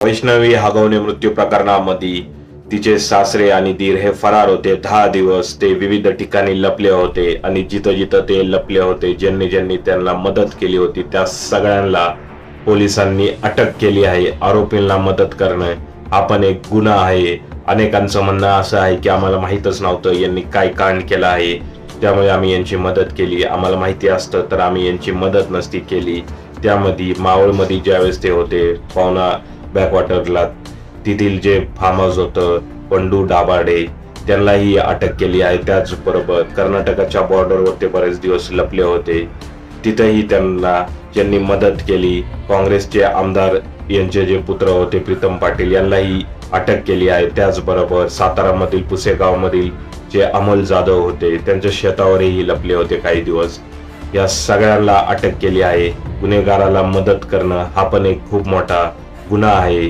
वैष्णवी हगवणे मृत्यू प्रकरणामध्ये तिचे सासरे आणि दीर हे फरार होते. 10 दिवस ते विविध ठिकाणी लपले होते आणि जिथं जिथं ते लपले होते, ज्यांनी ज्यांनी त्यांना मदत केली होती, त्या सगळ्यांना पोलिसांनी अटक केली आहे. आरोपींना मदत करणं हा पण एक गुन्हा आहे. अनेकांचं म्हणणं असं आहे की आम्हाला माहीतच नव्हतं यांनी काय कांड केलं आहे, त्यामुळे आम्ही यांची मदत केली. आम्हाला माहिती असतं तर आम्ही यांची मदत नसती केली. त्यामध्ये मावळमध्ये ज्यावेळेस ते होते पावना बॅकवॉटरला, तेथील जे फार्म हाऊस होतं पंडू डाबाडे, त्यांनाही अटक केली आहे. त्याचबरोबर कर्नाटकाच्या बॉर्डरवर ते बरेच दिवस लपले होते, तिथेही त्यांना ज्यांनी मदत केली, काँग्रेसचे आमदार यांचे जे पुत्र होते प्रीतम पाटील, यांनाही अटक केली आहे. त्याचबरोबर सातारामधील पुसेगावमधील जे अमोल जाधव होते, त्यांच्या शेतावरही लपले होते काही दिवस. या सगळ्यांना अटक केली आहे. गुन्हेगाराला मदत करणं हा पण एक खूप मोठा गुन्हा आहे.